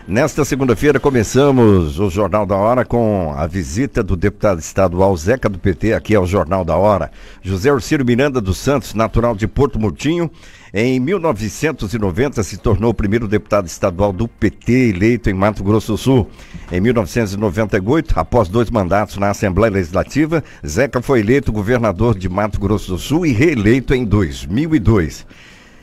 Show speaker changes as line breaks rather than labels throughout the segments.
Nesta segunda-feira começamos o Jornal da Hora com a visita do deputado estadual Zeca do PT aqui ao Jornal da Hora. José Orcílio Miranda dos Santos, natural de Porto Murtinho, em 1990 se tornou o primeiro deputado estadual do PT eleito em Mato Grosso do Sul. Em 1998, após 2 mandatos na Assembleia Legislativa, Zeca foi eleito governador de Mato Grosso do Sul e reeleito em 2002.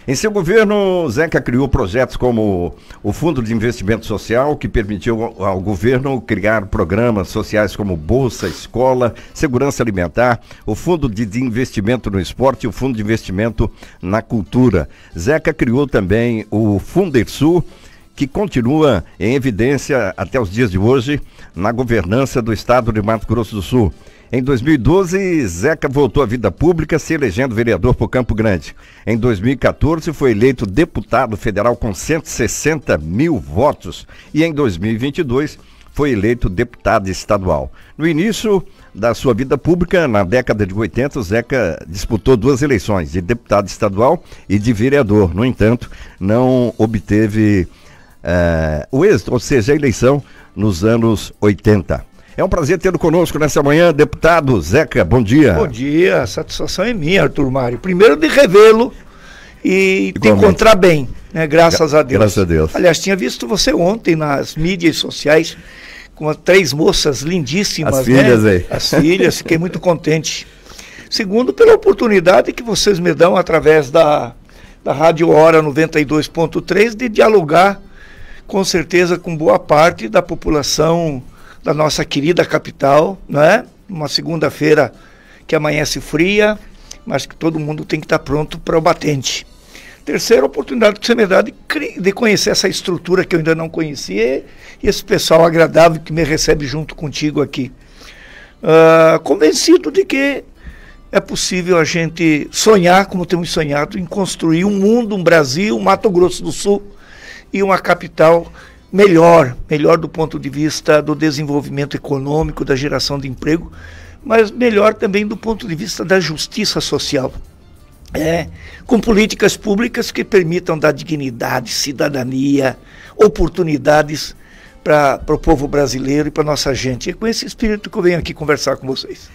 Em seu governo, Zeca criou projetos como o Fundo de Investimento Social, que permitiu ao governo criar programas sociais como Bolsa Escola, Segurança Alimentar, o Fundo de Investimento no Esporte e o Fundo de Investimento na Cultura. Zeca criou também o Fundersul, que continua em evidência até os dias de hoje na governança do estado de Mato Grosso do Sul. Em 2012, Zeca voltou à vida pública, se elegendo vereador por Campo Grande. Em 2014, foi eleito deputado federal com 160 mil votos. E em 2022, foi eleito deputado estadual. No início da sua vida pública, na década de 80, Zeca disputou 2 eleições, de deputado estadual e de vereador. No entanto, não obteve o êxito, ou seja, a eleição nos anos 80. É um prazer tê-lo conosco nessa manhã, deputado Zeca, bom dia.
Bom dia, a satisfação é minha, Arthur Mário. Primeiro de revê-lo e te encontrar bem, né? Graças a Deus.
Graças a Deus.
Aliás, tinha visto você ontem nas mídias sociais com 3 moças lindíssimas,
as filhas,
né?
Aí.
As filhas, fiquei muito contente. Segundo, pela oportunidade que vocês me dão através da Rádio Hora 92.3 de dialogar, com certeza, com boa parte da população da nossa querida capital, né? Uma segunda-feira que amanhece fria, mas que todo mundo tem que estar pronto para o batente. Terceira oportunidade que você me dá de conhecer essa estrutura que eu ainda não conhecia e esse pessoal agradável que me recebe junto contigo aqui. Convencido de que é possível a gente sonhar, como temos sonhado, em construir um mundo, um Brasil, um Mato Grosso do Sul e uma capital melhor do ponto de vista do desenvolvimento econômico, da geração de emprego, mas melhor também do ponto de vista da justiça social. Com políticas públicas que permitam dar dignidade, cidadania, oportunidades para o povo brasileiro e para a nossa gente. É com esse espírito que eu venho aqui conversar com vocês.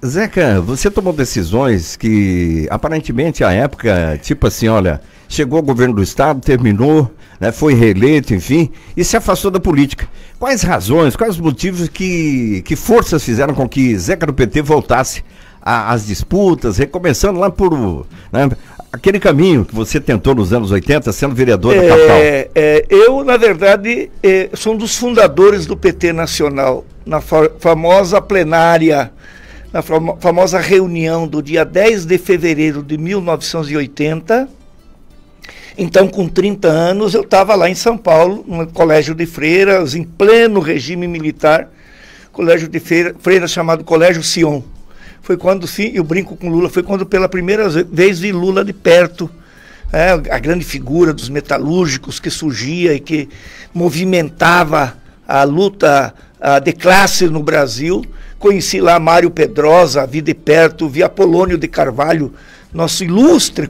Zeca, você tomou decisões que aparentemente à época, tipo assim, olha, chegou ao governo do estado, terminou, né, foi reeleito, enfim, e se afastou da política. Quais razões, quais os motivos, que forças fizeram com que Zeca do PT voltasse às disputas, recomeçando lá por aquele caminho que você tentou nos anos 80, sendo vereador da capital?
Eu, na verdade, sou um dos fundadores do PT Nacional, na famosa plenária, na famosa reunião do dia 10 de fevereiro de 1980, então com 30 anos eu estava lá em São Paulo, no colégio de freiras, em pleno regime militar, colégio de freiras chamado Colégio Sion. Foi quando, eu brinco com Lula, foi quando pela primeira vez vi Lula de perto, a grande figura dos metalúrgicos que surgia e que movimentava a luta de classe no Brasil. Conheci lá Mário Pedrosa, vi de perto, vi Apolônio de Carvalho, nosso ilustre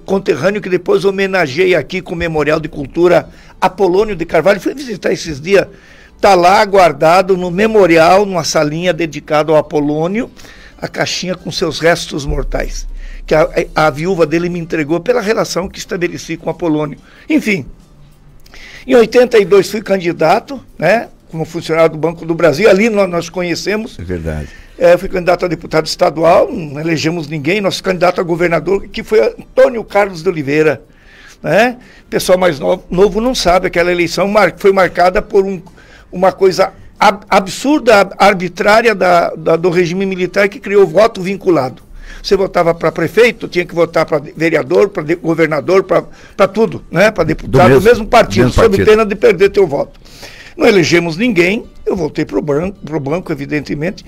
conterrâneo, que depois homenageei aqui com o Memorial de Cultura Apolônio de Carvalho. Fui visitar esses dias, está lá guardado no memorial, numa salinha dedicada ao Apolônio, a caixinha com seus restos mortais, que a viúva dele me entregou pela relação que estabeleci com o Apolônio. Enfim, em 82 fui candidato, né? Como funcionário do Banco do Brasil, ali nós conhecemos.
É verdade.
Fui candidato a deputado estadual, não elegemos ninguém. Nosso candidato a governador, que foi Antônio Carlos de Oliveira, né? O pessoal mais novo não sabe, aquela eleição foi marcada por uma coisa absurda, arbitrária do regime militar, que criou voto vinculado. Você votava para prefeito, tinha que votar para vereador, para governador, para tudo, né? Para deputado do mesmo partido, sob pena de perder teu voto. Não elegemos ninguém, eu voltei para o banco, evidentemente.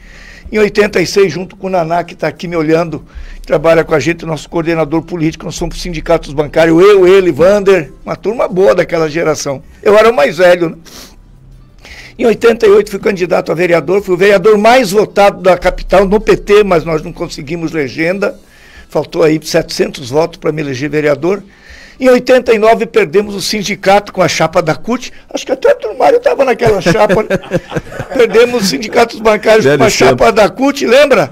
Em 86, junto com o Naná, que está aqui me olhando, trabalha com a gente, nosso coordenador político, nós somos sindicatos bancários, ele, Vander, uma turma boa daquela geração. Eu era o mais velho, né? Em 88 fui candidato a vereador, fui o vereador mais votado da capital no PT, mas nós não conseguimos legenda, faltou aí 700 votos para me eleger vereador. Em 89 perdemos o sindicato com a chapa da CUT. Acho que até o Mário estava naquela chapa. Né? Perdemos os sindicatos bancários com a chapa da CUT, lembra?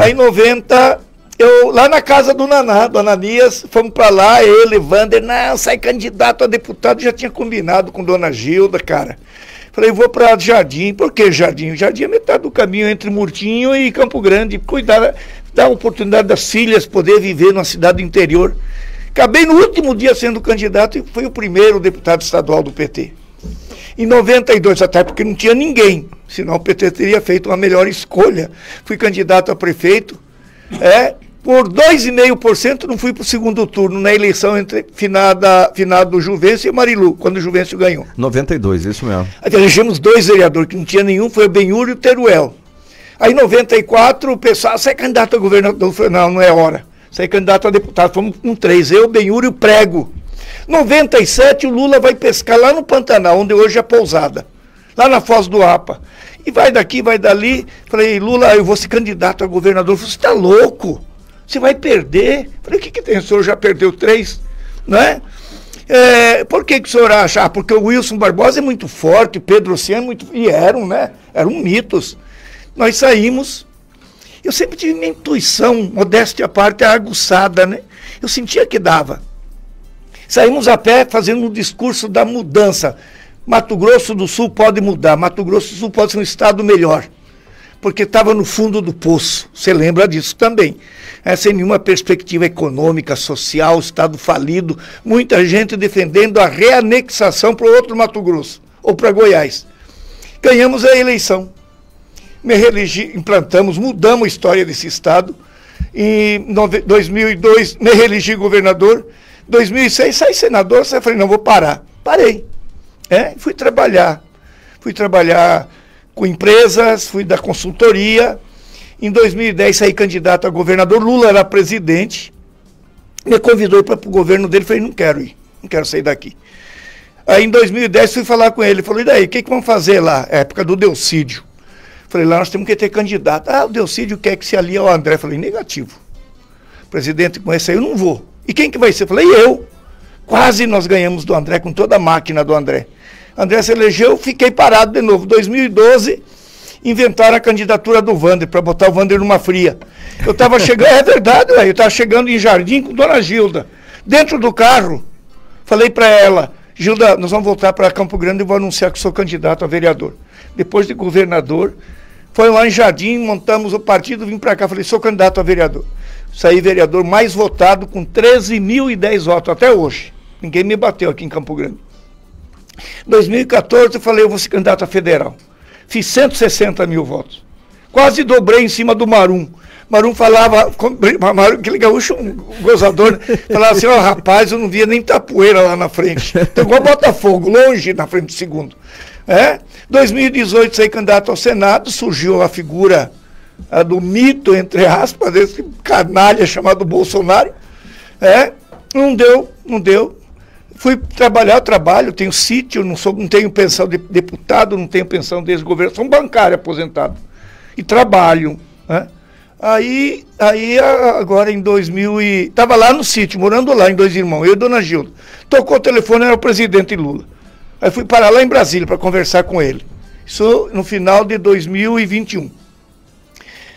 Aí em 90, eu lá na casa do Naná, do Ananias, fomos para lá, ele, Wander, não, sai candidato a deputado, já tinha combinado com Dona Gilda, cara. Falei, vou para Jardim. Por que Jardim? Jardim é metade do caminho entre Murtinho e Campo Grande. Cuidar, dar a oportunidade das filhas poder viver numa cidade do interior. Acabei no último dia sendo candidato e fui o primeiro deputado estadual do PT. Em 92, até porque não tinha ninguém, senão o PT teria feito uma melhor escolha. Fui candidato a prefeito, por 2,5% não fui para o segundo turno, na eleição entre finado Juvencio e Marilu, quando o Juvencio ganhou.
92, isso mesmo.
Aí elegemos 2 vereadores, que não tinha nenhum, foi o Benhur e o Teruel. Aí em 94, o pessoal, você é candidato a governador? Eu falei, não é hora. Você é candidato a deputado, fomos com 3, eu, Benhur e o Prego. 97, o Lula vai pescar lá no Pantanal, onde hoje é a pousada, lá na Foz do Apa. E vai daqui, vai dali. Falei, Lula, eu vou ser candidato a governador. Ele falou, você está louco? Você vai perder? Falei, o que tem? O senhor já perdeu 3, né? Por que o senhor acha? Ah, porque o Wilson Barbosa é muito forte, o Pedro Oceano é muito... E eram, né? Eram mitos. Nós saímos... Eu sempre tive minha intuição, modéstia à parte, aguçada, né? Eu sentia que dava. Saímos a pé fazendo um discurso da mudança. Mato Grosso do Sul pode mudar, Mato Grosso do Sul pode ser um estado melhor. Porque estava no fundo do poço, você lembra disso também. Sem nenhuma perspectiva econômica, social, estado falido, muita gente defendendo a reanexação para o outro Mato Grosso, ou para Goiás. Ganhamos a eleição. Me reelegi, implantamos, mudamos a história desse estado. Em 2002, me reelegi governador. 2006, saí senador, eu falei, não, vou parar. Parei. Fui trabalhar com empresas, fui da consultoria. Em 2010, saí candidato a governador. Lula era presidente. Me convidou para o governo dele. Falei, não quero ir, não quero sair daqui. Aí em 2010, fui falar com ele. Ele falou, e daí, o que vamos fazer lá? Época do Delcídio. Falei, lá nós temos que ter candidato. Ah, o Delcídio quer que se alie ao André. Falei, negativo. Presidente com esse aí, eu não vou. E quem que vai ser? Falei, eu. Quase nós ganhamos do André, com toda a máquina do André. André se elegeu, fiquei parado de novo. 2012, inventaram a candidatura do Wander, para botar o Wander numa fria. Eu estava chegando, é verdade, eu estava chegando em Jardim com Dona Gilda. Dentro do carro, falei para ela, Gilda, nós vamos voltar para Campo Grande e vou anunciar que sou candidato a vereador. Depois de governador, foi lá em Jardim, montamos o partido, vim para cá, falei, sou candidato a vereador. Saí vereador mais votado com 13.010 votos até hoje. Ninguém me bateu aqui em Campo Grande. 2014 eu falei, eu vou ser candidato a federal. Fiz 160 mil votos. Quase dobrei em cima do Marum. Marum falava, aquele gaúcho, um gozador, né? Falava assim, ó, rapaz, eu não via nem Tapoeira lá na frente. Então igual Botafogo, longe na frente do segundo. 2018 saí candidato ao Senado, surgiu a figura do mito, entre aspas, desse canalha chamado Bolsonaro. Não deu. Fui trabalhar, trabalho, tenho sítio, não tenho pensão de deputado, não tenho pensão de ex-governo, sou um bancário aposentado. E trabalho. Aí agora em 2000 estava lá no sítio, morando lá em Dois Irmãos, eu e Dona Gilda. Tocou o telefone, era o presidente Lula. Aí fui parar lá em Brasília para conversar com ele. Isso no final de 2021.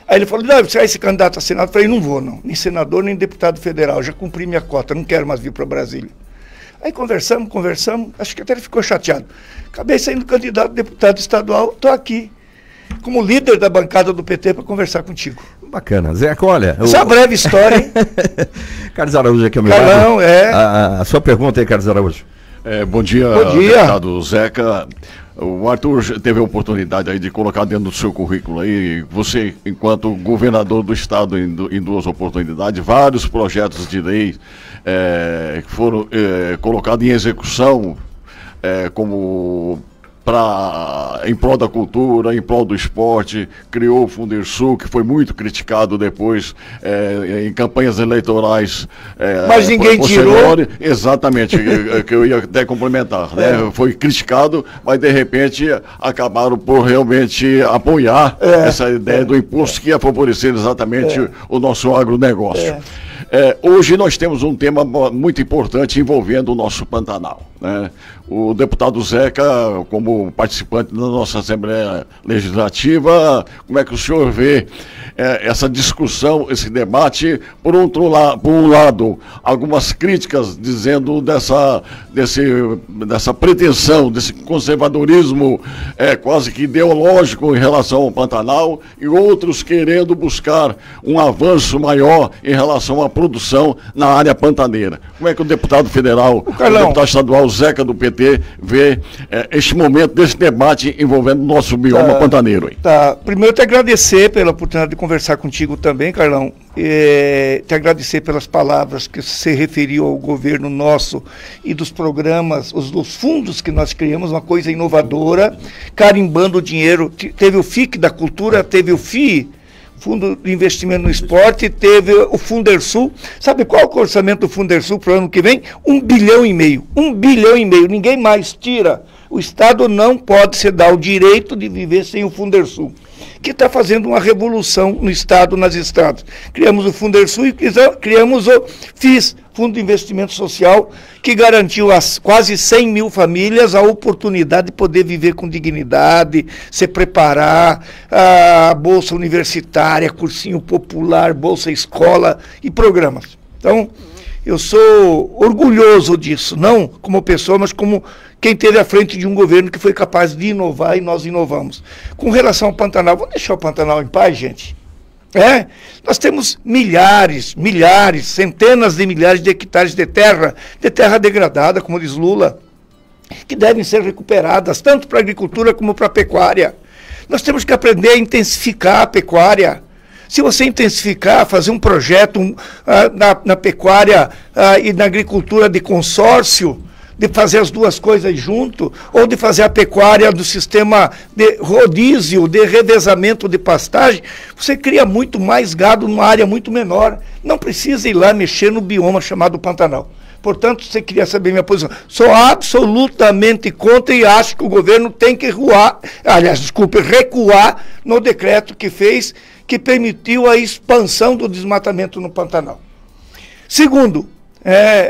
Aí ele falou, não, você vai ser candidato a senador? Eu falei, não vou não, nem senador, nem deputado federal, já cumpri minha cota, não quero mais vir para Brasília. Aí conversamos, acho que até ele ficou chateado. Acabei saindo candidato a deputado estadual, estou aqui, como líder da bancada do PT para conversar contigo.
Bacana. Zeca, olha...
Essa é uma breve história, hein?
Carlos Araújo aqui ao meu
lado.
A sua pergunta aí, Carlos Araújo.
Bom dia, deputado Zeca. O Arthur teve a oportunidade aí de colocar dentro do seu currículo aí, você, enquanto governador do estado, em 2 oportunidades, vários projetos de lei que foram colocados em execução, como em prol da cultura, em prol do esporte, criou o Fundersul, que foi muito criticado depois em campanhas eleitorais.
Mas ninguém tirou.
Exatamente, que eu ia até complementar. Né? Foi criticado, mas de repente acabaram por realmente apoiar essa ideia do imposto que ia favorecer exatamente o nosso agronegócio. Hoje nós temos um tema muito importante envolvendo o nosso Pantanal, né? O deputado Zeca, como participante da nossa Assembleia Legislativa, como é que o senhor vê essa discussão, esse debate? Por um lado, algumas críticas dizendo dessa pretensão, desse conservadorismo quase que ideológico em relação ao Pantanal, e outros querendo buscar um avanço maior em relação à produção na área pantaneira. Como é que o deputado federal, o deputado estadual Zeca do PT, vê este momento desse debate envolvendo o nosso bioma pantaneiro?
Tá. Primeiro, te agradecer pela oportunidade de conversar contigo também, Carlão. Te agradecer pelas palavras que você referiu ao governo nosso e dos programas, dos fundos que nós criamos, uma coisa inovadora, carimbando o dinheiro. Teve o FIC da Cultura, teve o FII, Fundo de Investimento no Esporte, teve o Fundersul. Sabe qual é o orçamento do Fundersul para o ano que vem? 1,5 bilhão. 1,5 bilhão. Ninguém mais tira. O Estado não pode se dar o direito de viver sem o Fundersul, que está fazendo uma revolução no Estado, nas estradas. Criamos o Fundersul e criamos o FIS, Fundo de Investimento Social, que garantiu a quase 100 mil famílias a oportunidade de poder viver com dignidade, se preparar, a bolsa universitária, cursinho popular, bolsa escola e programas. Então, eu sou orgulhoso disso, não como pessoa, mas como quem esteve à frente de um governo que foi capaz de inovar, e nós inovamos. Com relação ao Pantanal, vamos deixar o Pantanal em paz, gente? Nós temos milhares, centenas de milhares de hectares de terra degradada, como diz Lula, que devem ser recuperadas, tanto para a agricultura como para a pecuária. Nós temos que aprender a intensificar a pecuária. Se você intensificar, fazer um projeto na pecuária e na agricultura de consórcio, de fazer as duas coisas junto, ou de fazer a pecuária do sistema de rodízio, de revezamento de pastagem, você cria muito mais gado numa área muito menor. Não precisa ir lá mexer no bioma chamado Pantanal. Portanto, você queria saber minha posição. Sou absolutamente contra e acho que o governo tem que recuar no decreto que fez, que permitiu a expansão do desmatamento no Pantanal. Segundo,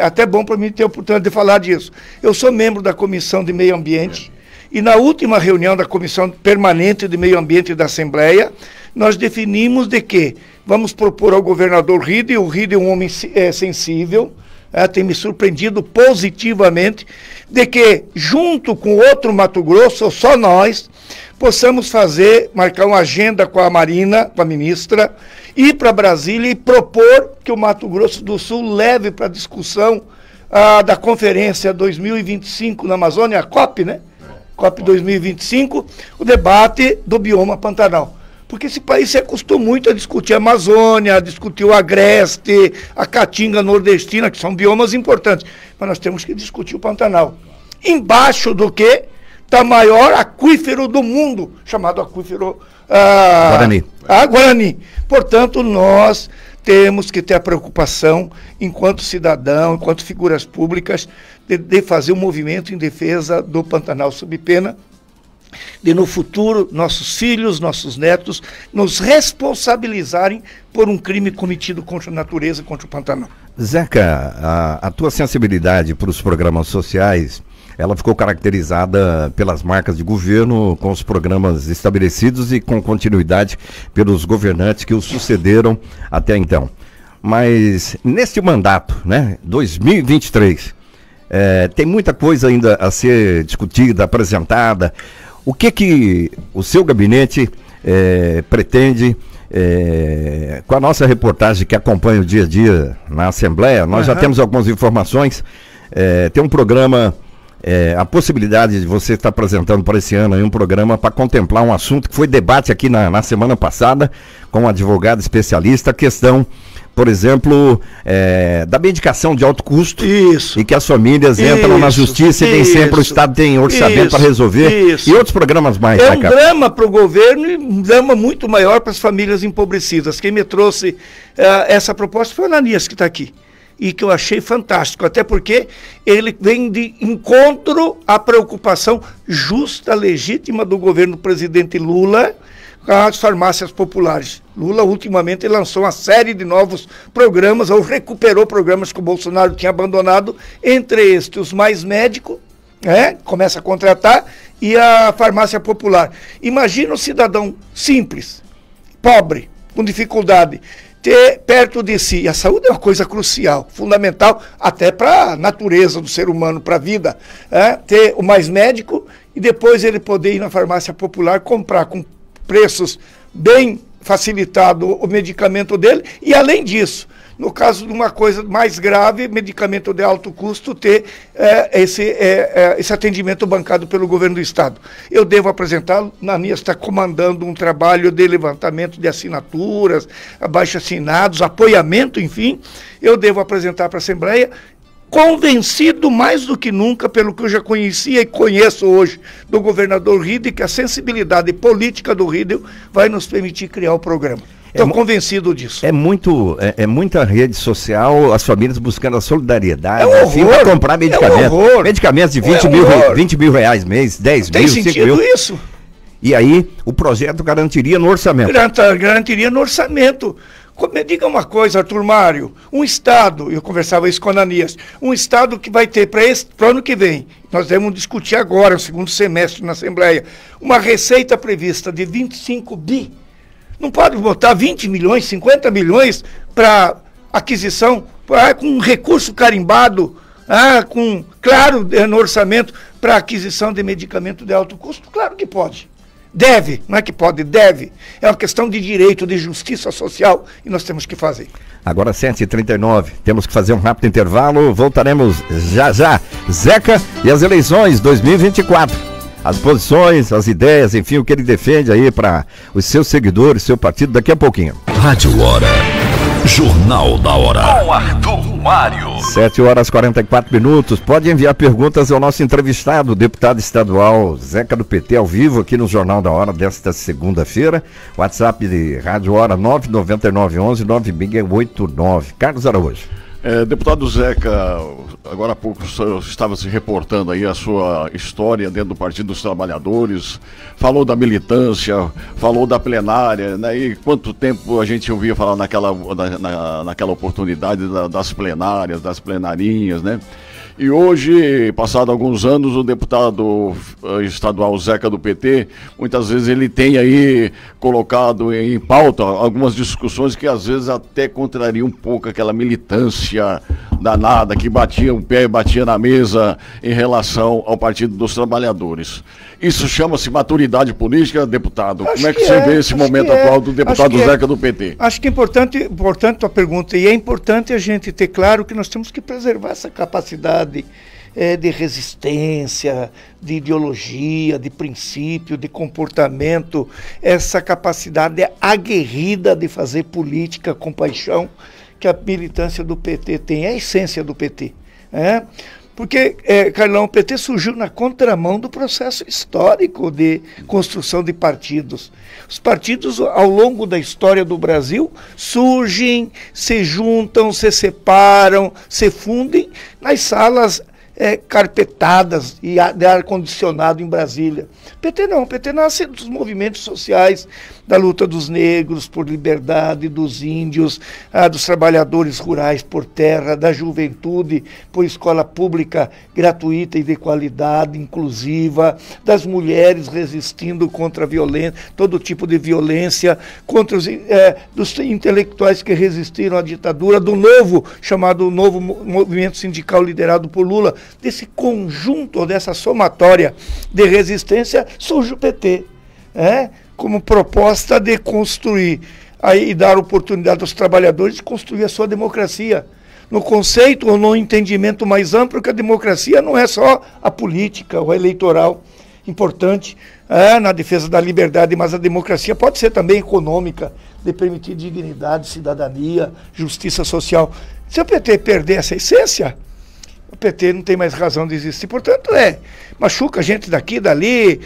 até bom para mim ter a oportunidade de falar disso. Eu sou membro da Comissão de Meio Ambiente e na última reunião da Comissão Permanente de Meio Ambiente da Assembleia, nós definimos de que vamos propor ao governador Rieder, e o Rieder é um homem sensível, tem me surpreendido positivamente, de que junto com outro Mato Grosso, só nós, possamos marcar uma agenda com a Marina, com a ministra, ir para Brasília e propor que o Mato Grosso do Sul leve para discussão da Conferência 2025 na Amazônia, a COP, né? COP 2025, o debate do bioma Pantanal. Porque esse país se acostumou muito a discutir a Amazônia, a discutir o Agreste, a Caatinga nordestina, que são biomas importantes. Mas nós temos que discutir o Pantanal. Embaixo do que está o maior aquífero do mundo, chamado aquífero Guarani. Portanto, nós temos que ter a preocupação, enquanto cidadão, enquanto figuras públicas, de fazer um movimento em defesa do Pantanal sob pena de, no futuro, nossos filhos, nossos netos, nos responsabilizarem por um crime cometido contra a natureza, contra o Pantanal.
Zeca, a tua sensibilidade para os programas sociais, ela ficou caracterizada pelas marcas de governo, com os programas estabelecidos e com continuidade pelos governantes que os sucederam até então. Mas neste mandato, né, 2023, tem muita coisa ainda a ser discutida, apresentada. O que o seu gabinete pretende, com a nossa reportagem que acompanha o dia a dia na Assembleia, nós já temos algumas informações, tem um programa, a possibilidade de você estar apresentando para esse ano aí um programa para contemplar um assunto que foi debate aqui na semana passada com um advogado especialista, a questão, por exemplo, da medicação de alto custo.
Isso.
E que as famílias entram na justiça e nem sempre o Estado tem orçamento para resolver. Isso. E outros programas mais.
É um drama para o governo e um drama muito maior para as famílias empobrecidas. Quem me trouxe essa proposta foi o Ananias, que está aqui. E que eu achei fantástico, até porque ele vem de encontro à preocupação justa, legítima do governo do presidente Lula as farmácias populares. Lula, ultimamente, lançou uma série de novos programas, ou recuperou programas que o Bolsonaro tinha abandonado, entre estes, os Mais Médico, começa a contratar, e a farmácia popular. Imagina um cidadão simples, pobre, com dificuldade, ter perto de si, e a saúde é uma coisa crucial, fundamental, até para a natureza do ser humano, para a vida, ter o Mais Médico, e depois ele poder ir na farmácia popular comprar com preços bem facilitado o medicamento dele, e além disso, no caso de uma coisa mais grave, medicamento de alto custo, ter esse atendimento bancado pelo governo do Estado. Eu devo apresentá-lo, Nanias está comandando um trabalho de levantamento de assinaturas, abaixo-assinados, apoiamento, enfim, eu devo apresentar para a Assembleia, convencido mais do que nunca, pelo que eu já conhecia e conheço hoje do governador Riedel, que a sensibilidade política do Riedel vai nos permitir criar o programa. Estou convencido disso.
É muita rede social, as famílias buscando a solidariedade,
para
comprar medicamentos. Medicamentos de 20 mil reais mês, 10 mil, 5 mil. Tem sentido
isso?
E aí, o projeto garantiria no orçamento.
Garantiria no orçamento. Me diga uma coisa, Arthur Mário, um Estado, eu conversava isso com a Ananias, um Estado que vai ter para o ano que vem, nós devemos discutir agora, no segundo semestre na Assembleia, uma receita prevista de 25 bi, não pode botar 20 milhões, 50 milhões para aquisição, com recurso carimbado, claro, no orçamento, para aquisição de medicamento de alto custo? Claro que pode. Deve, não é que pode, deve. É uma questão de direito, de justiça social, e nós temos que fazer.
Agora 7h39, temos que fazer um rápido intervalo, voltaremos já já. Zeca e as eleições 2024. As posições, as ideias, enfim, o que ele defende aí para os seus seguidores, seu partido, daqui a pouquinho.
Rádio Hora. Jornal da Hora. Com Arthur Mário.
7h44. Pode enviar perguntas ao nosso entrevistado, o deputado estadual Zeca do PT, ao vivo aqui no Jornal da Hora desta segunda-feira. WhatsApp de Rádio Hora 99911-9689. Carlos Araújo.
Deputado Zeca, agora há pouco estava se reportando aí a sua história dentro do Partido dos Trabalhadores, falou da militância, falou da plenária, né? E quanto tempo a gente ouvia falar naquela oportunidade das plenárias, das plenarinhas, né? E hoje, passado alguns anos, o deputado estadual Zeca do PT, muitas vezes ele tem aí colocado em pauta algumas discussões que às vezes até contrariam um pouco aquela militância danada que batia o pé e batia na mesa em relação ao Partido dos Trabalhadores. Isso chama-se maturidade política, deputado? Como é que você vê esse momento atual do deputado Zeca do PT?
Acho que é importante a pergunta, e é importante a gente ter claro que nós temos que preservar essa capacidade de resistência, de ideologia, de princípio, de comportamento, essa capacidade aguerrida de fazer política com paixão que a militância do PT tem, é a essência do PT. Porque, Carlão, o PT surgiu na contramão do processo histórico de construção de partidos. Os partidos, ao longo da história do Brasil, surgem, se juntam, se separam, se fundem nas salas carpetadas e de ar-condicionado em Brasília. PT não, PT nasce dos movimentos sociais, da luta dos negros por liberdade, dos índios, dos trabalhadores rurais por terra, da juventude por escola pública gratuita e de qualidade, inclusiva, das mulheres resistindo contra a violência, todo tipo de violência, contra dos intelectuais que resistiram à ditadura, do chamado novo movimento sindical liderado por Lula. Desse conjunto, dessa somatória de resistência, surge o PT, como proposta de construir e dar oportunidade aos trabalhadores de construir a sua democracia. No conceito ou no entendimento mais amplo, que a democracia não é só a política ou a eleitoral, importante na defesa da liberdade, mas a democracia pode ser também econômica, de permitir dignidade, cidadania, justiça social. Se o PT perder essa essência, o PT não tem mais razão de existir. Portanto, machuca a gente daqui, dali,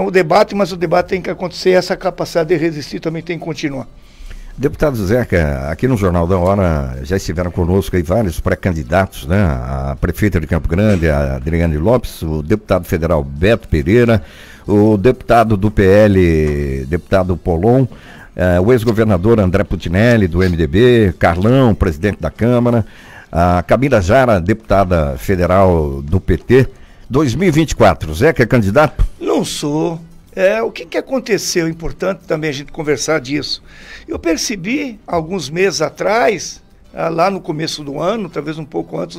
um debate, mas o debate tem que acontecer, essa capacidade de resistir também tem que continuar.
Deputado Zeca, aqui no Jornal da Hora já estiveram conosco aí vários pré-candidatos, né? A prefeita de Campo Grande, a Adriane Lopes, o deputado federal Beto Pereira, o deputado do PL, deputado Polon, o ex-governador André Putinelli, do MDB, Carlão, presidente da Câmara, a Camila Jara, deputada federal do PT. 2024, Zeca é candidato?
Não sou. O que aconteceu? É importante também a gente conversar disso. Eu percebi, alguns meses atrás, lá no começo do ano, talvez um pouco antes,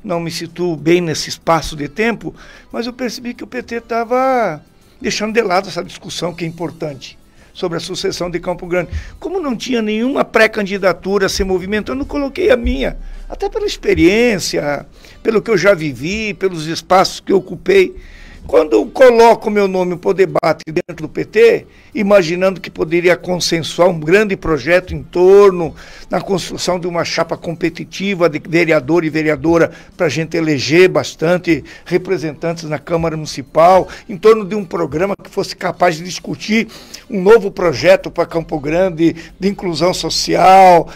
não me situo bem nesse espaço de tempo, mas eu percebi que o PT estava deixando de lado essa discussão que é importante sobre a sucessão de Campo Grande. Como não tinha nenhuma pré-candidatura se movimentando, eu não coloquei a minha, até pela experiência, pelo que eu já vivi, pelos espaços que eu ocupei. Quando eu coloco o meu nome para o debate dentro do PT, imaginando que poderia consensuar um grande projeto em torno da construção de uma chapa competitiva de vereador e vereadora para a gente eleger bastante representantes na Câmara Municipal, em torno de um programa que fosse capaz de discutir um novo projeto para Campo Grande de inclusão social,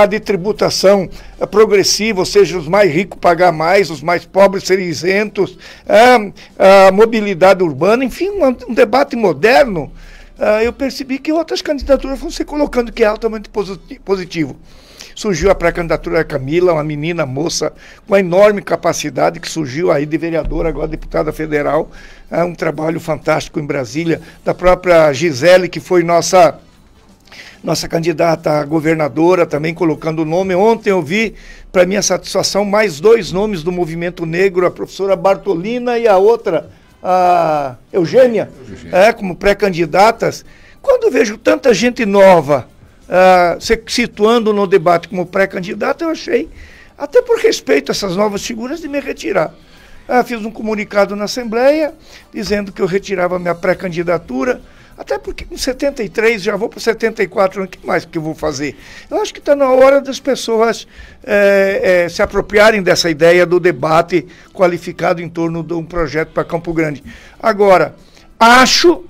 de tributação progressiva, ou seja, os mais ricos pagar mais, os mais pobres serem isentos, a mobilidade urbana, enfim, um debate moderno. Eu percebi que outras candidaturas vão se colocando, que é altamente positivo. Surgiu a pré-candidatura da Camila, uma menina, moça, com uma enorme capacidade, que surgiu aí de vereadora, agora deputada federal, um trabalho fantástico em Brasília, da própria Gisele, que foi nossa candidata a governadora, também colocando o nome. Ontem eu vi, para minha satisfação, mais 2 nomes do movimento negro, a professora Bartolina e a outra, a Eugênia, como pré-candidatas. Quando eu vejo tanta gente nova se situando no debate como pré-candidata, eu achei, até por respeito a essas novas figuras, de me retirar. Fiz um comunicado na Assembleia, dizendo que eu retirava minha pré-candidatura, até porque com 73, já vou para 74, o que mais que eu vou fazer? Eu acho que está na hora das pessoas se apropriarem dessa ideia do debate qualificado em torno de um projeto para Campo Grande. Agora, acho,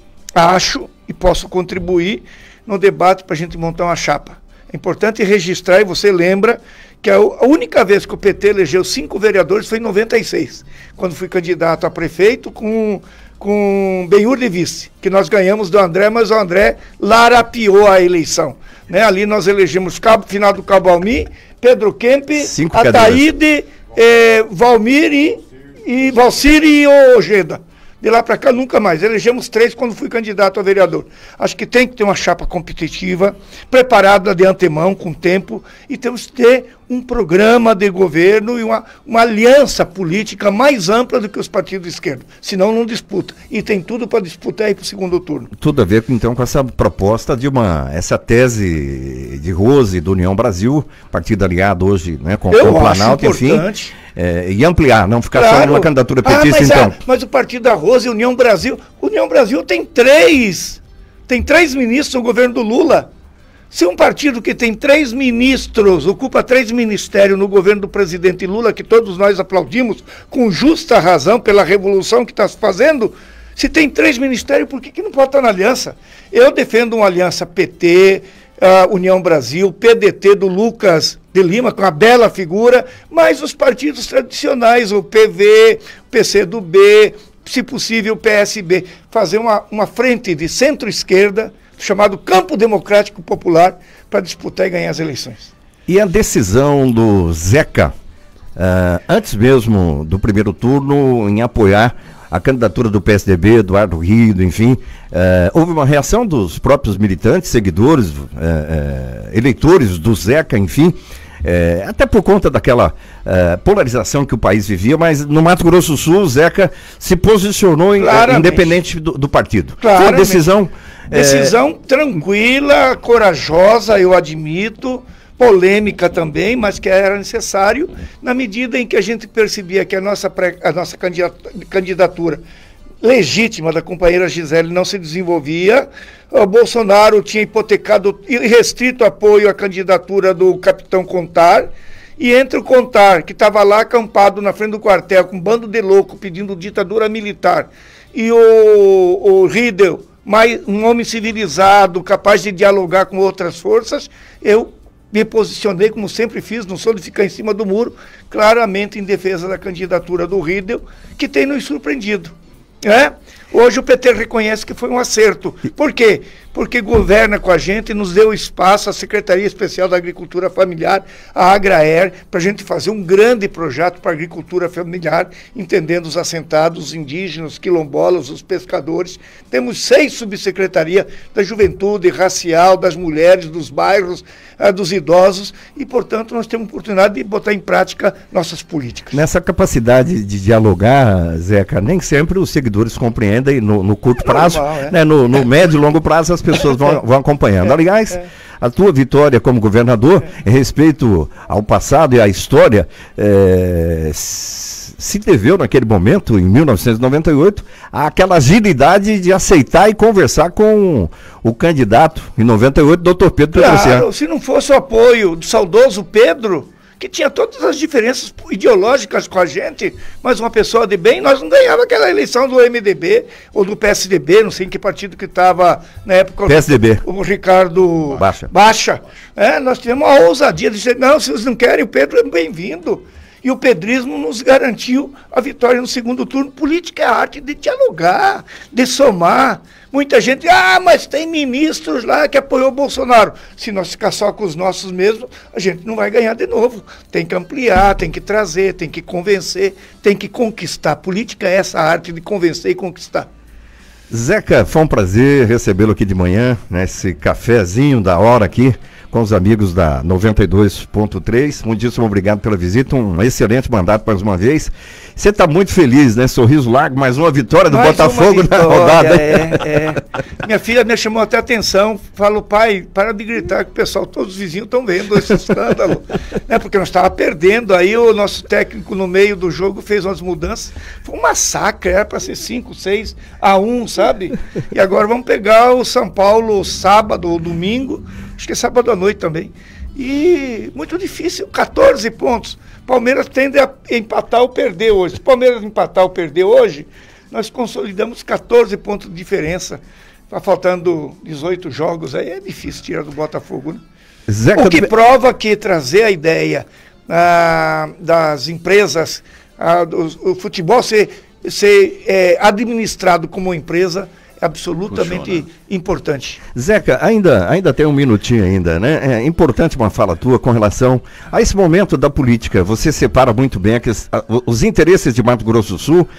e posso contribuir no debate para a gente montar uma chapa. É importante registrar, e você lembra, que a única vez que o PT elegeu 5 vereadores foi em 96, quando fui candidato a prefeito com Benhur de vice, que nós ganhamos do André, mas o André larapiou a eleição. Né? Ali nós elegemos final do Cabo Almi, Pedro Kempe, Ataíde, Valmir e Valcir e Ojeda. De lá para cá, nunca mais. Elegemos 3 quando fui candidato a vereador. Acho que tem que ter uma chapa competitiva, preparada de antemão, com tempo, e temos que ter um programa de governo e uma aliança política mais ampla do que os partidos de esquerda. Senão não disputa. E tem tudo para disputar e para o segundo turno.
Tudo a ver, então, com essa proposta de essa tese de Rose do União Brasil, partido aliado hoje, né, com o Planalto, enfim. E ampliar, não ficar só numa candidatura petista, então.
Mas o partido da Rose, União Brasil tem 3 ministros no governo do Lula. Se um partido que tem 3 ministros, ocupa 3 ministérios no governo do presidente Lula, que todos nós aplaudimos com justa razão pela revolução que está se fazendo, se tem 3 ministérios, por que não pode estar na aliança? Eu defendo uma aliança PT, União Brasil, PDT do Lucas de Lima, com uma bela figura, mas os partidos tradicionais, o PV, o PCdoB, se possível o PSB, fazer uma frente de centro-esquerda, chamado Campo Democrático Popular, para disputar e ganhar as eleições.
E a decisão do Zeca, antes mesmo do primeiro turno, em apoiar a candidatura do PSDB, Eduardo Rido, enfim, houve uma reação dos próprios militantes, seguidores, eleitores do Zeca, enfim, até por conta daquela polarização que o país vivia, mas no Mato Grosso do Sul o Zeca se posicionou independente do partido. Foi uma
decisão tranquila, corajosa, eu admito, polêmica também, mas que era necessário, na medida em que a gente percebia que a nossa candidatura legítima da companheira Gisele não se desenvolvia. O Bolsonaro tinha hipotecado e restrito apoio à candidatura do capitão Contar, e entre o Contar, que estava lá acampado na frente do quartel com um bando de louco pedindo ditadura militar, e o Riedel, um homem civilizado, capaz de dialogar com outras forças, eu me posicionei, como sempre fiz, não sou de ficar em cima do muro, claramente em defesa da candidatura do Riedel, que tem nos surpreendido. Hoje o PT reconhece que foi um acerto. Por quê? Porque governa com a gente, nos deu espaço, a Secretaria Especial da Agricultura Familiar, a Agraer, para a gente fazer um grande projeto para a agricultura familiar, entendendo os assentados, os indígenas, os quilombolas, os pescadores. Temos 6 subsecretarias da juventude, racial, das mulheres, dos bairros, dos idosos, e, portanto, nós temos a oportunidade de botar em prática nossas políticas.
Nessa capacidade de dialogar, Zeca, nem sempre os seguidores compreendem no curto prazo, normal, né? No médio e longo prazo as pessoas vão acompanhando. Aliás, a tua vitória como governador, em respeito ao passado e à história, se deveu naquele momento, em 1998, àquela agilidade de aceitar e conversar com o candidato, em 98, doutor Pedro Petrociano.
Claro, se não fosse o apoio do saudoso Pedro, que tinha todas as diferenças ideológicas com a gente, mas uma pessoa de bem, nós não ganhávamos aquela eleição do MDB ou do PSDB, não sei em que partido que estava na época.
PSDB.
O Ricardo Baixa. Nós tivemos a ousadia de dizer, não, se vocês não querem, o Pedro é bem-vindo. E o pedrismo nos garantiu a vitória no segundo turno. Política é a arte de dialogar, de somar. Muita gente, mas tem ministros lá que apoiou o Bolsonaro. Se nós ficar só com os nossos mesmos, a gente não vai ganhar de novo. Tem que ampliar, tem que trazer, tem que convencer, tem que conquistar. Política é essa arte de convencer e conquistar.
Zeca, foi um prazer recebê-lo aqui de manhã, nesse cafezinho da hora aqui, com os amigos da 92.3. Muitíssimo obrigado pela visita, um excelente mandato mais uma vez. Você está muito feliz, né? Sorriso largo, mais uma vitória do Botafogo na rodada.
Minha filha me chamou até a atenção, falou, pai, para de gritar que o pessoal, todos os vizinhos estão vendo esse escândalo. Porque nós estávamos perdendo, aí o nosso técnico no meio do jogo fez umas mudanças, foi um massacre, era para ser 5-6-1, sabe? E agora vamos pegar o São Paulo sábado ou domingo, acho que é sábado à noite também. E muito difícil, 14 pontos. Palmeiras tende a empatar ou perder hoje. Se o Palmeiras empatar ou perder hoje, nós consolidamos 14 pontos de diferença. Está faltando 18 jogos, aí é difícil tirar do Botafogo, né? O que prova que trazer a ideia das empresas, do futebol ser administrado como empresa, absolutamente importante.
Zeca, ainda tem um minutinho ainda, né? É importante uma fala tua com relação a esse momento da política. Você separa muito bem os interesses de Mato Grosso do Sul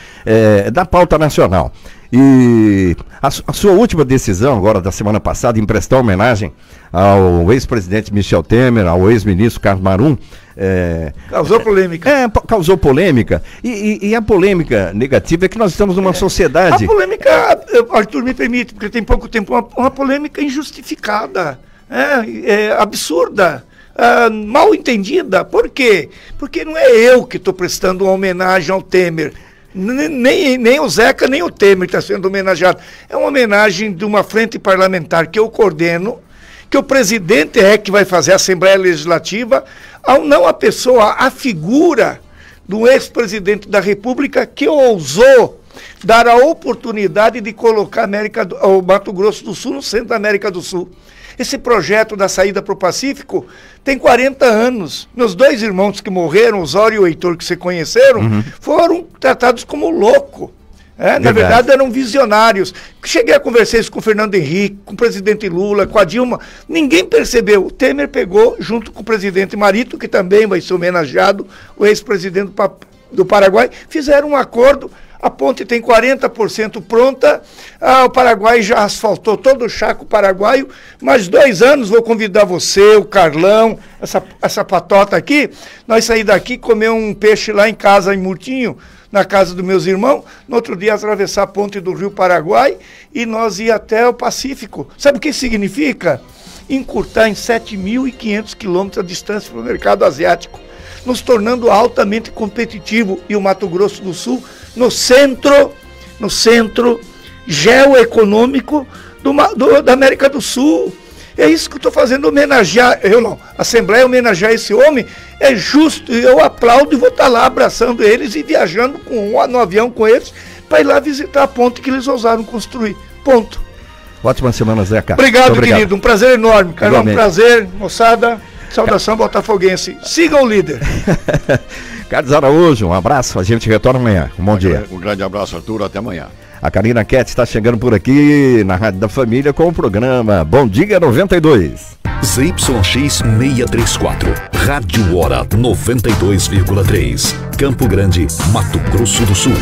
da pauta nacional. E a sua última decisão, agora da semana passada, em prestar homenagem ao ex-presidente Michel Temer, ao ex-ministro Carlos Marum,
causou polêmica.
Causou polêmica. E a polêmica negativa é que nós estamos numa sociedade...
A polêmica, Arthur, me permite, porque tem pouco tempo, uma polêmica injustificada, absurda, mal entendida. Por quê? Porque não é eu que estou prestando uma homenagem ao Temer. Nem o Zeca, nem o Temer está sendo homenageado. É uma homenagem de uma frente parlamentar que eu coordeno, que o presidente que vai fazer a Assembleia Legislativa, não a pessoa, a figura do ex-presidente da República que ousou dar a oportunidade de colocar o Mato Grosso do Sul no centro da América do Sul. Esse projeto da saída para o Pacífico tem 40 anos. Meus 2 irmãos que morreram, o Osório e o Heitor, que você conheceram, foram tratados como louco. Na verdade, eram visionários. Cheguei a conversar isso com o Fernando Henrique, com o presidente Lula, com a Dilma. Ninguém percebeu. O Temer pegou, junto com o presidente Marito, que também vai ser homenageado, o ex-presidente do Paraguai, fizeram um acordo. A ponte tem 40% pronta, o Paraguai já asfaltou todo o Chaco paraguaio, mais 2 anos vou convidar você, o Carlão, essa patota aqui, nós sair daqui, comer um peixe lá em casa, em Murtinho, na casa dos meus irmãos, no outro dia atravessar a ponte do Rio Paraguai e nós ir até o Pacífico. Sabe o que isso significa? Encurtar em 7.500 quilômetros a distância para o mercado asiático, nos tornando altamente competitivo, e o Mato Grosso do Sul no centro geoeconômico da América do Sul. É isso que eu estou fazendo, homenagear, a Assembleia homenagear esse homem, é justo, eu aplaudo e vou estar lá abraçando eles e viajando no avião com eles, para ir lá visitar a ponte que eles ousaram construir. Ponto.
Ótima semana, Zeca.
Obrigado, querido. Um prazer enorme. Carlão, um prazer, moçada. Saudação botafoguense. Siga o líder.
Carlos Araújo, um abraço. A gente retorna amanhã. Um bom dia.
Um grande abraço, Arthur. Até amanhã.
A Karina Kett está chegando por aqui na Rádio da Família com o programa Bom Dia 92.
ZYX 634, Rádio Hora 92,3. Campo Grande, Mato Grosso do Sul.